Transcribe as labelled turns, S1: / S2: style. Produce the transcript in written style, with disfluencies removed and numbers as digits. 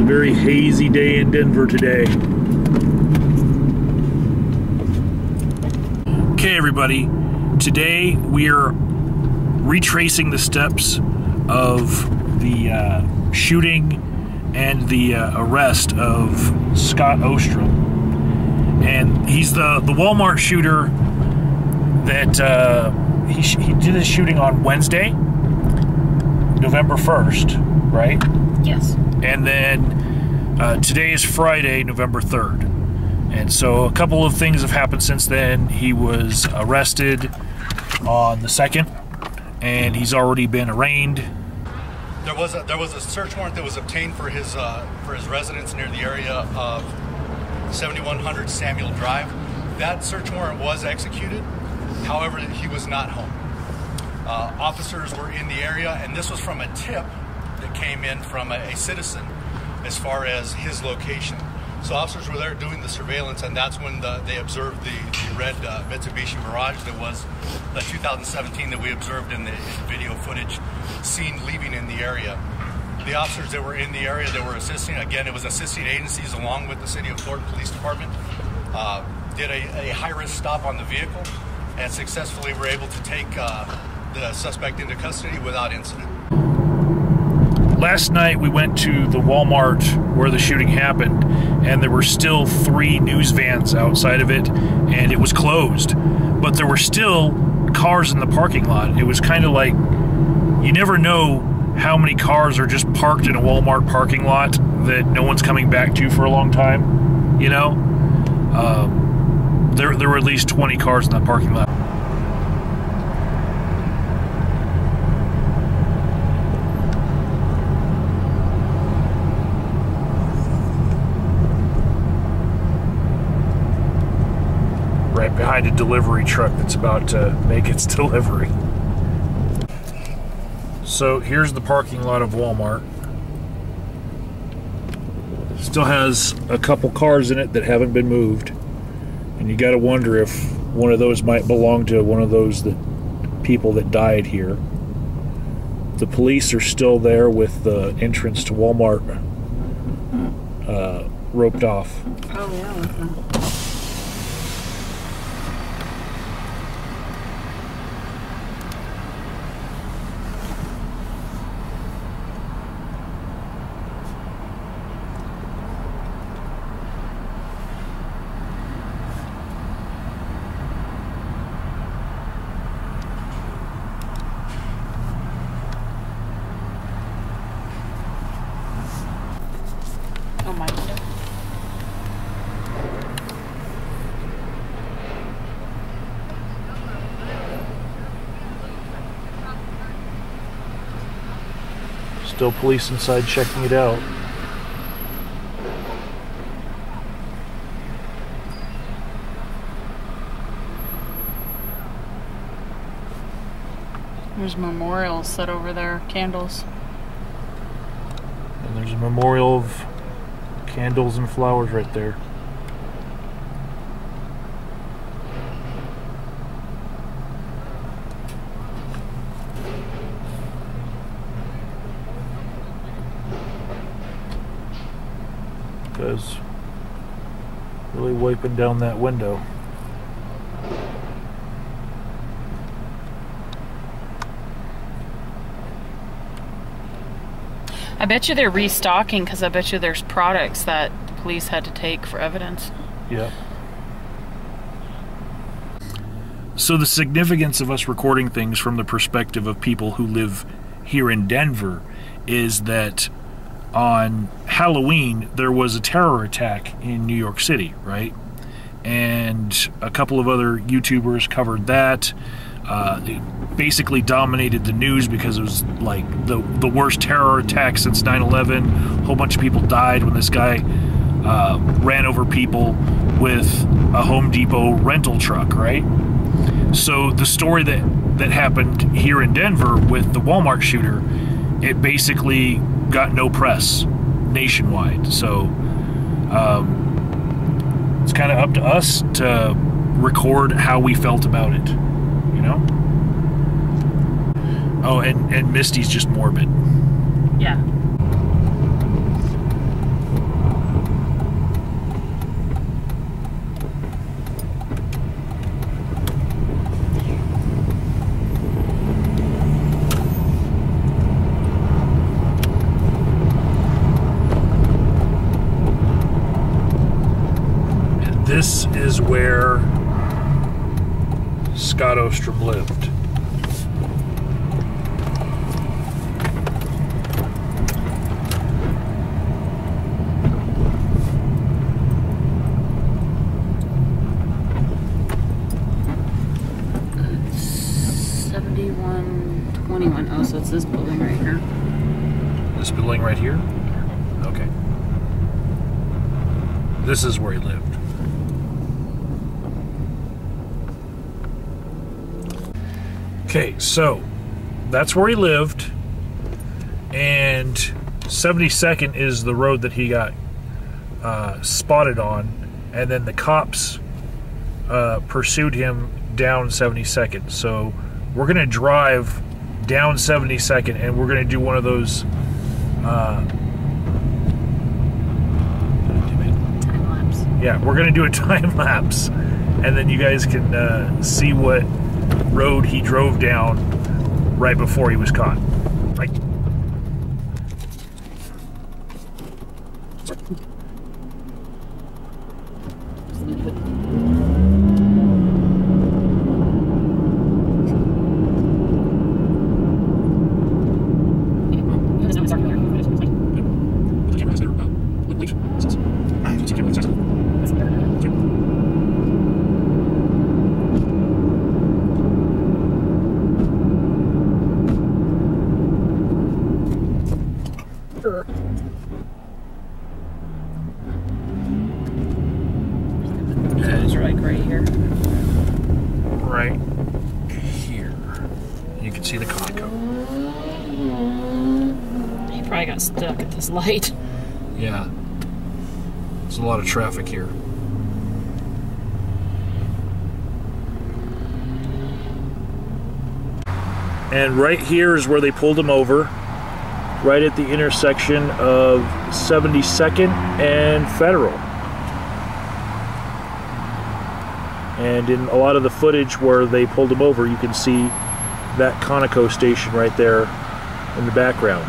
S1: very hazy day in Denver today. Okay, everybody. Today we are retracing the steps of the shooting and the arrest of Scott Ostrem. And he's the Walmart shooter that he did his shooting on Wednesday, November 1st, right?
S2: Yes.
S1: And then today is Friday, November 3rd. And so a couple of things have happened since then. He was arrested on the 2nd, and he's already been arraigned.
S3: There was a search warrant that was obtained for his residence near the area of 7100 Samuel Drive. That search warrant was executed. However, he was not home. Officers were in the area, and this was from a tip that came in from a citizen as far as his location. So officers were there doing the surveillance, and that's when they observed the red Mitsubishi Mirage that was the 2017 that we observed in the video footage seen leaving in the area. The officers that were in the area that were assisting, again, it was assisting agencies along with the City of Thornton Police Department, did a high-risk stop on the vehicle and successfully were able to take the suspect into custody without incident.
S1: Last night we went to the Walmart where the shooting happened, and there were still 3 news vans outside of it, and it was closed. But there were still cars in the parking lot. It was kind of like, you never know how many cars are just parked in a Walmart parking lot that no one's coming back to for a long time, you know? There were at least 20 cars in that parking lot. Right behind a delivery truck that's about to make its delivery. So here's the parking lot of Walmart. Still has a couple cars in it that haven't been moved. And you gotta wonder if one of those might belong to one of those people that died here. The police are still there with the entrance to Walmart roped off.
S2: Oh, yeah. Oh my God.
S1: Still police inside checking it out.
S2: There's memorials set over there, candles.
S1: And there's a memorial of candles and flowers right there. Guys really wiping down that window.
S2: I bet you they're restocking because I bet you there's products that the police had to take for evidence.
S1: Yeah. So the significance of us recording things from the perspective of people who live here in Denver is that on Halloween there was a terror attack in New York City, right? And a couple of other YouTubers covered that. It basically dominated the news because it was like the worst terror attack since 9/11. A whole bunch of people died when this guy ran over people with a Home Depot rental truck, right? So the story that happened here in Denver with the Walmart shooter, it basically got no press nationwide. So it's kind of up to us to record how we felt about it, you know? Oh, and Misty's just morbid.
S2: Yeah.
S1: This is where Scott Ostrem lived.
S2: Oh, so it's this building right here.
S1: This building right here? Okay. This is where he lived. Okay, so that's where he lived, and 72nd is the road that he got spotted on, and then the cops pursued him down 72nd. So we're going to drive down 72nd, and we're going to do one of those
S2: Time lapse.
S1: yeah, we're going to do a time lapse, and then you guys can see what road he drove down right before he was caught. Right.
S2: It's right here.
S1: Right here. You can see the Conoco.
S2: He probably got stuck at this light.
S1: Yeah. There's a lot of traffic here. And right here is where they pulled him over. Right at the intersection of 72nd and Federal. And in a lot of the footage where they pulled him over, you can see that Conoco station right there in the background.